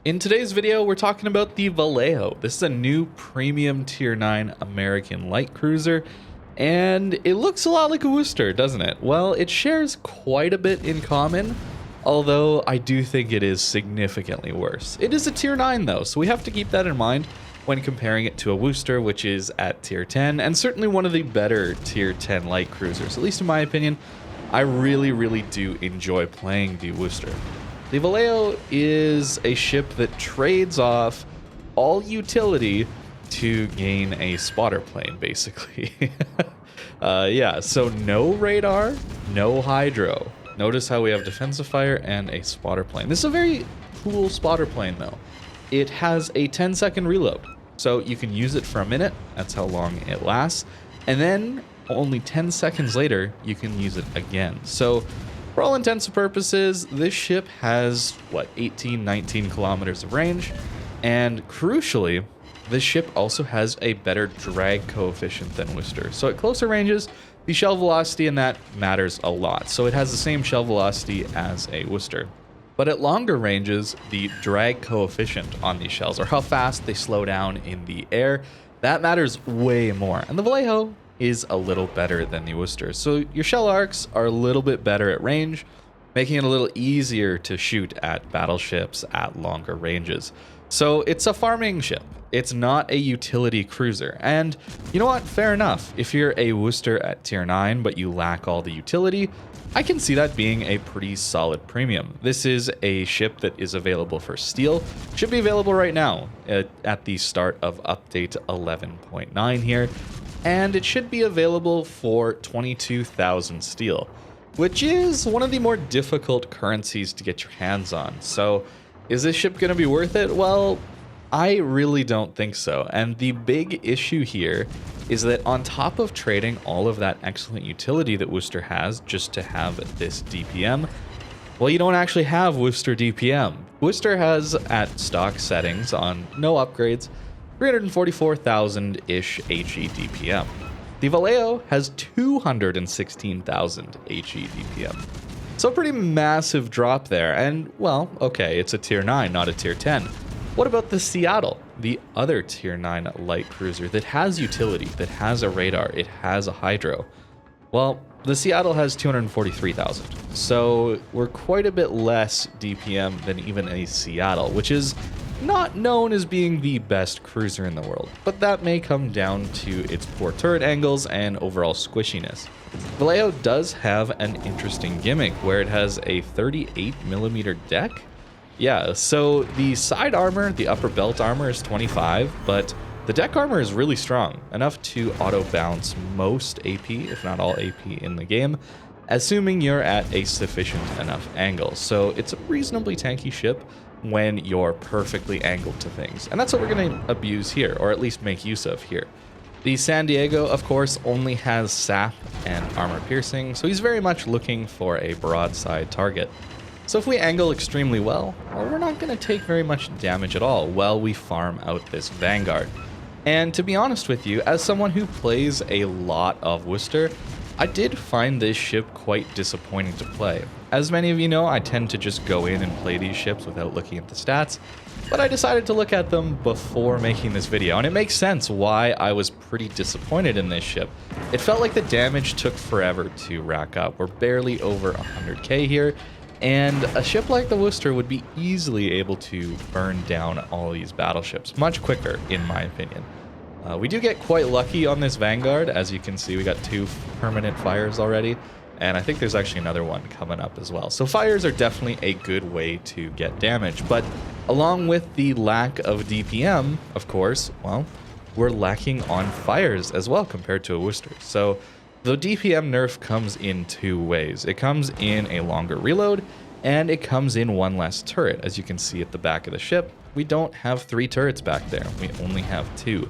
In today's video, we're talking about the Vallejo. This is a new premium tier 9 American light cruiser, and it looks a lot like a Worcester, doesn't it? Well, it shares quite a bit in common, although I do think it is significantly worse. It is a tier 9 though, so we have to keep that in mind when comparing it to a Worcester, which is at tier 10, and certainly one of the better tier 10 light cruisers, at least in my opinion. I really do enjoy playing the Worcester. The Vallejo is a ship that trades off all utility to gain a spotter plane, basically. Yeah, so no radar, no hydro. Notice how we have defensive fire and a spotter plane. This is a very cool spotter plane, though. It has a 10-second reload, so you can use it for a minute. That's how long it lasts. And then only 10 seconds later, you can use it again. So for all intents and purposes, this ship has, 19 kilometers of range. And crucially, this ship also has a better drag coefficient than Worcester. So at closer ranges, the shell velocity in that matters a lot. So it has the same shell velocity as a Worcester. But at longer ranges, the drag coefficient on these shells, or how fast they slow down in the air, that matters way more. And the Vallejo is a little better than the Worcester. So your shell arcs are a little bit better at range, making it a little easier to shoot at battleships at longer ranges. So it's a farming ship. It's not a utility cruiser. And you know what? Fair enough. If you're a Worcester at tier 9, but you lack all the utility, I can see that being a pretty solid premium. This is a ship that is available for steel. Should be available right now at the start of update 11.9 here. And it should be available for 22,000 steel, which is one of the more difficult currencies to get your hands on. So is this ship going to be worth it? Well, I really don't think so. And the big issue here is that on top of trading all of that excellent utility that Worcester has just to have this DPM, well, you don't actually have Worcester DPM. Worcester has, at stock settings on no upgrades, 344,000-ish HE DPM. The Vallejo has 216,000 HE DPM. So a pretty massive drop there. And, well, okay, it's a tier 9, not a tier 10. What about the Seattle, the other tier 9 light cruiser that has utility, that has a radar, it has a hydro? Well, the Seattle has 243,000. So we're quite a bit less DPM than even a Seattle, which is not known as being the best cruiser in the world, but that may come down to its poor turret angles and overall squishiness. Vallejo does have an interesting gimmick where it has a 38mm deck. Yeah, so the side armor, the upper belt armor is 25, but the deck armor is really strong, enough to auto bounce most AP, if not all AP in the game, assuming you're at a sufficient enough angle. So it's a reasonably tanky ship when you're perfectly angled to things. And that's what we're going to abuse here, or at least make use of here. The San Diego, of course, only has sap and armor piercing, so he's very much looking for a broadside target. So if we angle extremely well, we're not going to take very much damage at all while we farm out this Vanguard. And to be honest with you, as someone who plays a lot of Worcester, I did find this ship quite disappointing to play. As many of you know, I tend to just go in and play these ships without looking at the stats, but I decided to look at them before making this video, and it makes sense why I was pretty disappointed in this ship. It felt like the damage took forever to rack up. We're barely over 100k here, and a ship like the Worcester would be easily able to burn down all these battleships much quicker, in my opinion. We do get quite lucky on this Vanguard. As you can see, we got 2 permanent fires already, and I think there's actually another one coming up as well. So fires are definitely a good way to get damage, but along with the lack of DPM, of course, well, we're lacking on fires as well compared to a Worcester. So the DPM nerf comes in 2 ways. It comes in a longer reload, and it comes in 1 less turret. As you can see at the back of the ship, we don't have 3 turrets back there. We only have 2.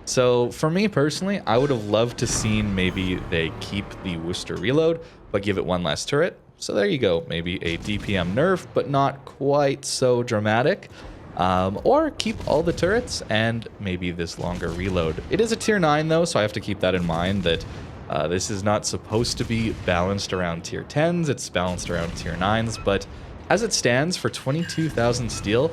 So for me personally, I would have loved to seen maybe they keep the Worcester reload, but give it 1 less turret. So there you go, maybe a DPM nerf, but not quite so dramatic. Or keep all the turrets and maybe this longer reload. It is a tier 9 though, so I have to keep that in mind that this is not supposed to be balanced around tier 10s, it's balanced around tier 9s, but as it stands for 22,000 steel,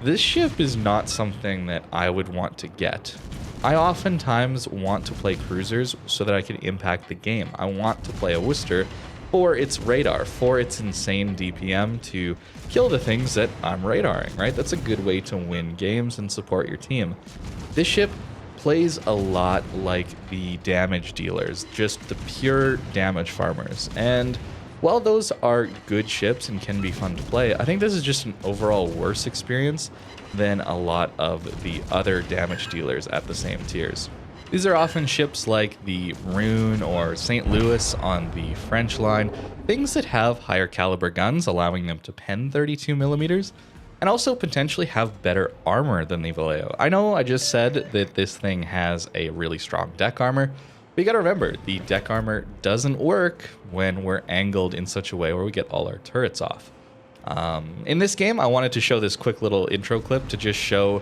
This ship is not something that I would want to get. I oftentimes want to play cruisers so that I can impact the game. I want to play a Worcester for its radar, for its insane DPM to kill the things that I'm radaring, right? That's a good way to win games and support your team. This ship plays a lot like the damage dealers, just the pure damage farmers. And while those are good ships and can be fun to play, I think this is just an overall worse experience than a lot of the other damage dealers at the same tiers. These are often ships like the Rune or St. Louis on the French line, things that have higher caliber guns allowing them to pen 32 millimeters, and also potentially have better armor than the Vallejo. I know I just said that this thing has a really strong deck armor, but you gotta remember, the deck armor doesn't work when we're angled in such a way where we get all our turrets off. In this game, I wanted to show this quick little intro clip to just show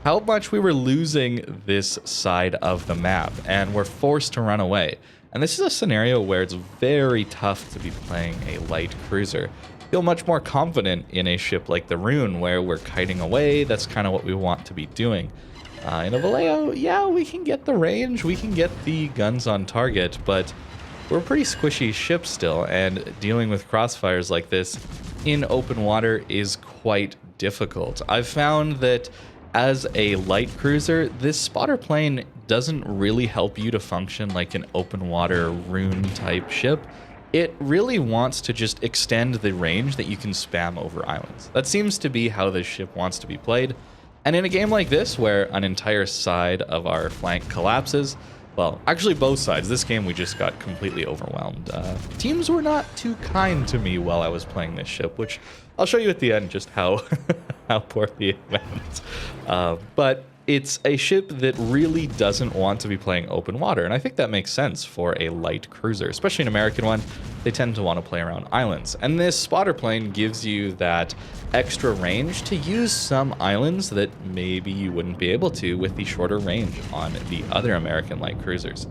how much we were losing this side of the map, and we're forced to run away. And this is a scenario where it's very tough to be playing a light cruiser. Feel much more confident in a ship like the Rune, where we're kiting away. That's kind of what we want to be doing. In a Vallejo, yeah, we can get the range, we can get the guns on target, but we're a pretty squishy ship still, and dealing with crossfires like this in open water is quite difficult. I've found that as a light cruiser, this spotter plane doesn't really help you to function like an open water Rune type ship. It really wants to just extend the range that you can spam over islands. That seems to be how this ship wants to be played. And in a game like this, where an entire side of our flank collapses, well, actually both sides. This game we just got completely overwhelmed. Teams were not too kind to me while I was playing this ship, which I'll show you at the end just how how poorly it went. But it's a ship that really doesn't want to be playing open water, and I think that makes sense for a light cruiser, especially an American one. They tend to want to play around islands, and this spotter plane gives you that extra range to use some islands that maybe you wouldn't be able to with the shorter range on the other American light cruisers.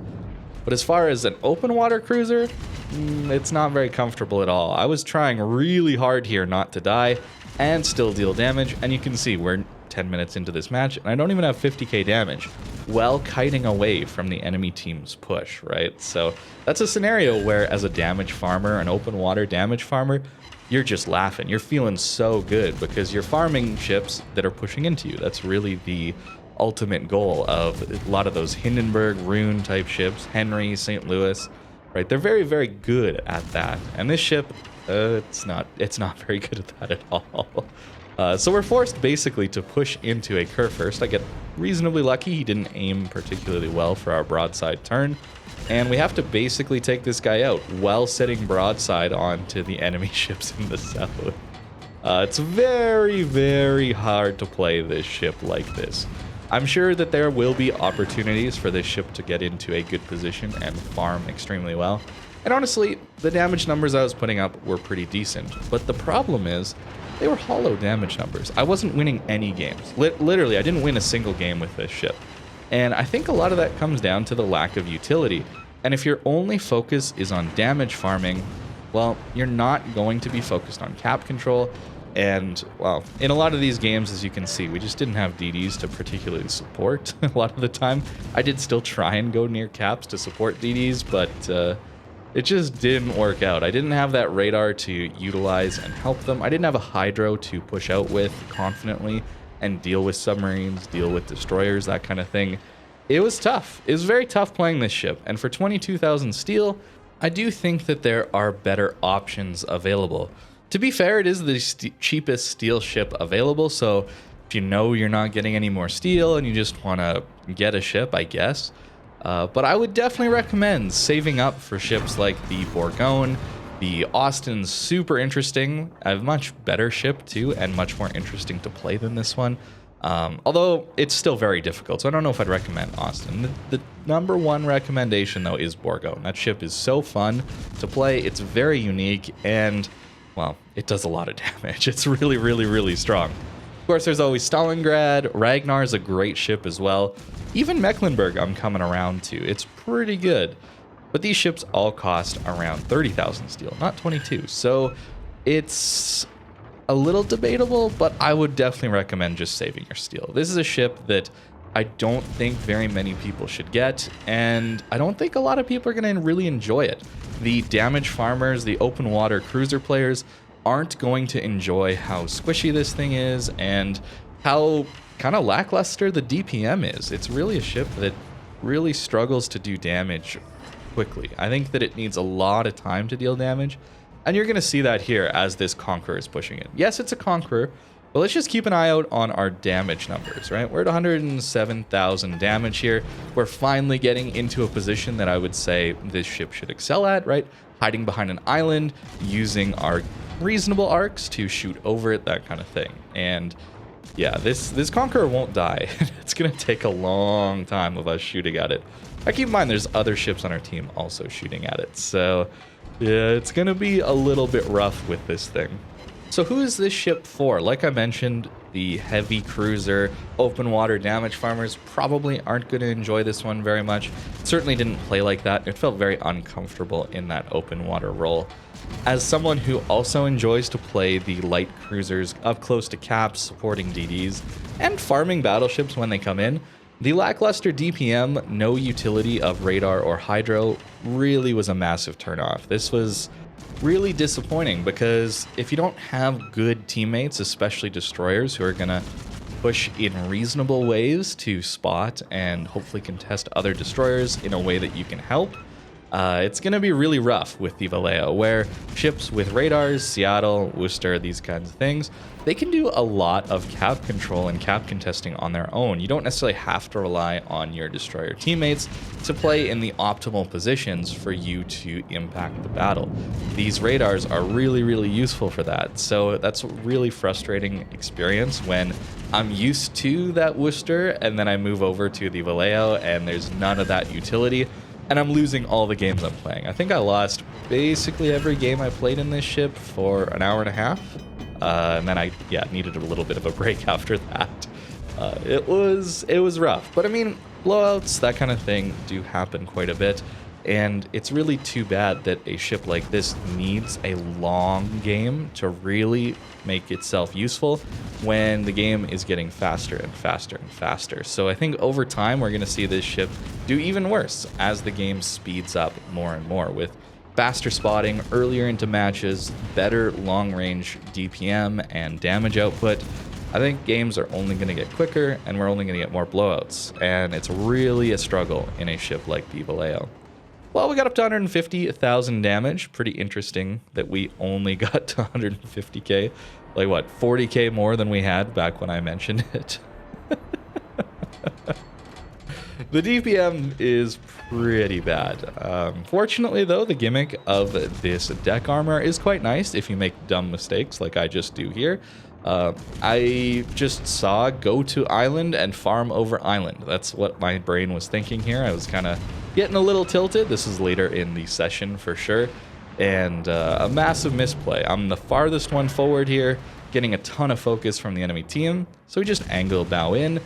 But as far as an open water cruiser, it's not very comfortable at all. I was trying really hard here not to die and still deal damage, and you can see we're 10 minutes into this match and I don't even have 50k damage while kiting away from the enemy team's push, right? So that's a scenario where as a damage farmer, an open water damage farmer, you're just laughing. You're feeling so good because you're farming ships that are pushing into you. That's really the ultimate goal of a lot of those Hindenburg, Rune type ships, Henry, St. Louis, right? They're very, very good at that. And this ship, it's not very good at that at all. So we're forced basically to push into a curve first. I get reasonably lucky. He didn't aim particularly well for our broadside turn. And we have to basically take this guy out while setting broadside onto the enemy ships in the south. It's very, very hard to play this ship like this. I'm sure that there will be opportunities for this ship to get into a good position and farm extremely well. And honestly, the damage numbers I was putting up were pretty decent. But the problem is, they were hollow damage numbers. I wasn't winning any games. Literally, I didn't win a single game with this ship. And I think a lot of that comes down to the lack of utility. And if your only focus is on damage farming, well, you're not going to be focused on cap control. And, well, in a lot of these games, as you can see, we just didn't have DDs to particularly support a lot of the time. I did still try and go near caps to support DDs, but it just didn't work out. I didn't have that radar to utilize and help them. I didn't have a hydro to push out with confidently and deal with submarines, deal with destroyers, that kind of thing. It was tough. It was very tough playing this ship. And for 22,000 steel, I do think that there are better options available. To be fair, it is the cheapest steel ship available, so if you know you're not getting any more steel and you just want to get a ship, I guess. But I would definitely recommend saving up for ships like the Bourgogne. The Austin's super interesting, a much better ship too, and much more interesting to play than this one. Although it's still very difficult, so I don't know if I'd recommend Austin. The number one recommendation though is Bourgogne. That ship is so fun to play, it's very unique, and well, it does a lot of damage. It's really, really, really strong. Of course, there's always Stalingrad. Ragnar is a great ship as well. Even Mecklenburg I'm coming around to. It's pretty good. But these ships all cost around 30,000 steel, not 22. So it's a little debatable, but I would definitely recommend just saving your steel. This is a ship that I don't think very many people should get, and I don't think a lot of people are going to really enjoy it. The damage farmers, the open water cruiser players aren't going to enjoy how squishy this thing is and how kind of lackluster the DPM is. It's really a ship that really struggles to do damage quickly. I think that it needs a lot of time to deal damage, and you're going to see that here as this Conqueror is pushing it. Yes, it's a Conqueror, but let's just keep an eye out on our damage numbers, right? We're at 107,000 damage here. We're finally getting into a position that I would say this ship should excel at, right? Hiding behind an island, using our reasonable arcs to shoot over it, that kind of thing. And yeah, this Conqueror won't die. It's going to take a long time of us shooting at it. I keep in mind there's other ships on our team also shooting at it. So yeah, it's going to be a little bit rough with this thing. So who is this ship for? Like I mentioned, the heavy cruiser, open water damage farmers probably aren't going to enjoy this one very much. It certainly didn't play like that. It felt very uncomfortable in that open water role. As someone who also enjoys to play the light cruisers up close to caps, supporting DDs, and farming battleships when they come in, the lackluster DPM, no utility of radar or hydro really was a massive turnoff. This was really disappointing because if you don't have good teammates, especially destroyers who are going to push in reasonable ways to spot and hopefully contest other destroyers in a way that you can help, it's going to be really rough with the Vallejo, where ships with radars, Seattle, Worcester, these kinds of things, they can do a lot of cap control and cap contesting on their own. You don't necessarily have to rely on your destroyer teammates to play in the optimal positions for you to impact the battle. These radars are really, really useful for that. So that's a really frustrating experience when I'm used to that Worcester and then I move over to the Vallejo and there's none of that utility. And I'm losing all the games I'm playing. I think I lost basically every game I played in this ship for an hour and a half. And then I needed a little bit of a break after that. It was rough. But I mean, blowouts, that kind of thing do happen quite a bit. And it's really too bad that a ship like this needs a long game to really make itself useful when the game is getting faster and faster and faster. So I think over time we're going to see this ship do even worse as the game speeds up more and more with faster spotting earlier into matches, better long-range DPM and damage output. I think games are only going to get quicker and we're only going to get more blowouts. And it's really a struggle in a ship like the Vallejo. Well, we got up to 150,000 damage. Pretty interesting that we only got to 150k. Like what, 40k more than we had back when I mentioned it. The DPM is pretty bad. Fortunately, though, the gimmick of this deck armor is quite nice if you make dumb mistakes like I just do here. I just saw go to island and farm over island. That's what my brain was thinking here. I was kind of getting a little tilted. This is later in the session for sure. And a massive misplay. I'm the farthest one forward here, getting a ton of focus from the enemy team. So we just angle bow in,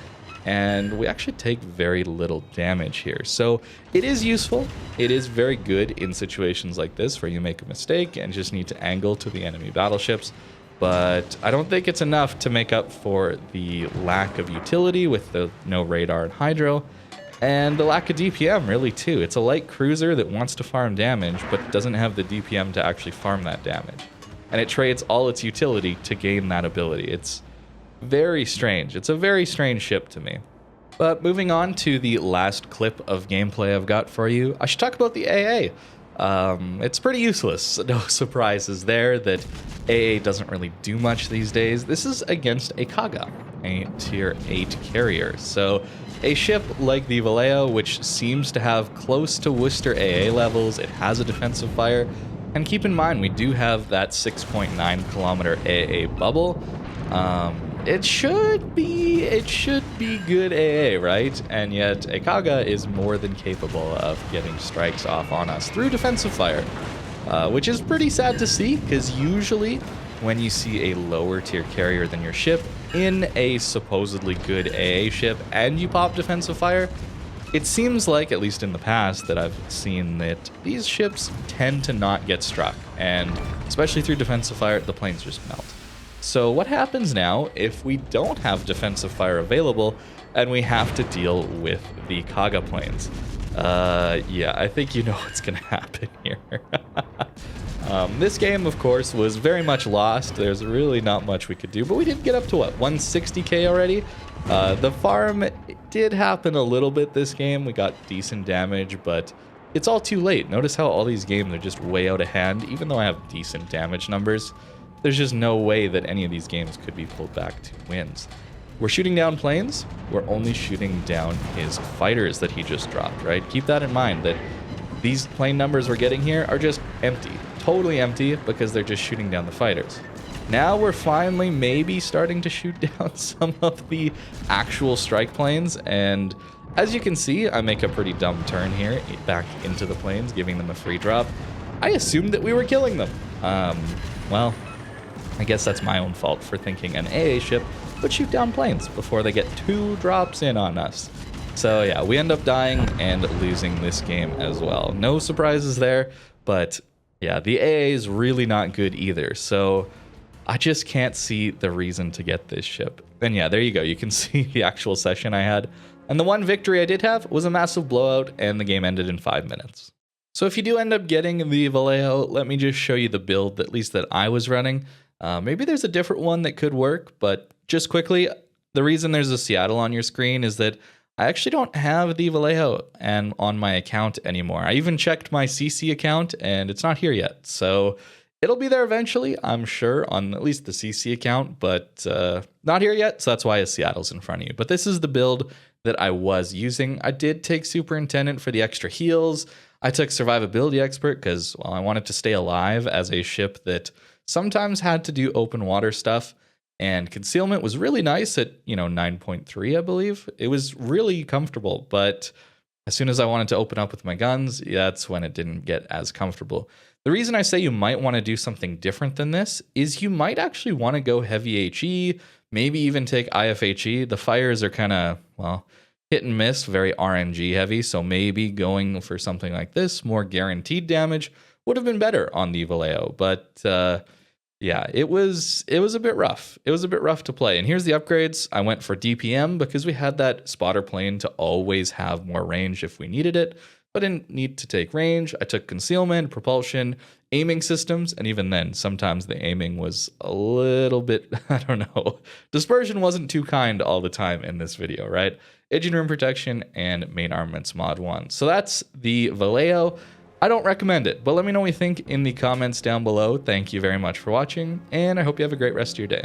and we actually take very little damage here. So it is useful. It is very good in situations like this where you make a mistake and just need to angle to the enemy battleships. But I don't think it's enough to make up for the lack of utility with the no radar and hydro, and the lack of DPM really too. It's a light cruiser that wants to farm damage but doesn't have the DPM to actually farm that damage. And it trades all its utility to gain that ability. It's very strange. It's a very strange ship to me. But moving on to the last clip of gameplay I've got for you, I should talk about the AA. It's pretty useless. No surprises there that AA doesn't really do much these days. This is against a Kaga, a tier 8 carrier. So a ship like the Vallejo, which seems to have close to Worcester AA levels, it has a defensive fire. And keep in mind, we do have that 6.9 kilometer AA bubble. It should be good AA, right? And yet Kaga is more than capable of getting strikes off on us through defensive fire, which is pretty sad to see, because usually when you see a lower tier carrier than your ship in a supposedly good AA ship and you pop defensive fire, it seems like, at least in the past, that I've seen that these ships tend to not get struck, and especially through defensive fire, the planes just melt. So what happens now if we don't have defensive fire available and we have to deal with the Kaga planes? Yeah, I think you know what's gonna happen here. This game, of course, was very much lost. There's really not much we could do, but we did get up to, what, 160k already? The farm did happen a little bit this game. We got decent damage, but it's all too late. Notice how all these games are just way out of hand. Even though I have decent damage numbers, there's just no way that any of these games could be pulled back to wins. We're shooting down planes. We're only shooting down his fighters that he just dropped, right? Keep that in mind, that these plane numbers we're getting here are just empty. Totally empty, because they're just shooting down the fighters. Now we're finally maybe starting to shoot down some of the actual strike planes, and as you can see, I make a pretty dumb turn here back into the planes, giving them a free drop. I assumed that we were killing them. Well, I guess that's my own fault for thinking an AA ship would shoot down planes before they get 2 drops in on us. So yeah, we end up dying and losing this game as well. No surprises there, but yeah, the AA is really not good either. So I just can't see the reason to get this ship. And yeah, there you go. You can see the actual session I had. And the one victory I did have was a massive blowout, and the game ended in 5 minutes. So if you do end up getting the Vallejo, let me just show you the build, at least that I was running. Maybe there's a different one that could work, but just quickly, the reason there's a Seattle on your screen is that I actually don't have the Vallejo and on my account anymore. I even checked my CC account and it's not here yet. So it'll be there eventually, I'm sure, on at least the CC account, but not here yet. So that's why Seattle's in front of you. But this is the build that I was using. I did take Superintendent for the extra heals. I took Survivability Expert because, well, I wanted to stay alive as a ship that sometimes had to do open water stuff. And Concealment was really nice at, 9.3, I believe. It was really comfortable, but as soon as I wanted to open up with my guns, that's when it didn't get as comfortable. The reason I say you might want to do something different than this is you might actually want to go heavy HE, maybe even take IFHE. The fires are kind of, well, hit and miss, very RNG heavy, so maybe going for something like this, more guaranteed damage, would have been better on the Vallejo, but yeah, it was a bit rough. It was a bit rough to play. And here's the upgrades. I went for DPM because we had that spotter plane to always have more range if we needed it, but didn't need to take range. I took Concealment, Propulsion, aiming systems, and even then, sometimes the aiming was a little bit, I don't know. Dispersion wasn't too kind all the time in this video, right? Engine room protection and main armaments mod 1. So that's the Vallejo. I don't recommend it, but let me know what you think in the comments down below. Thank you very much for watching, and I hope you have a great rest of your day.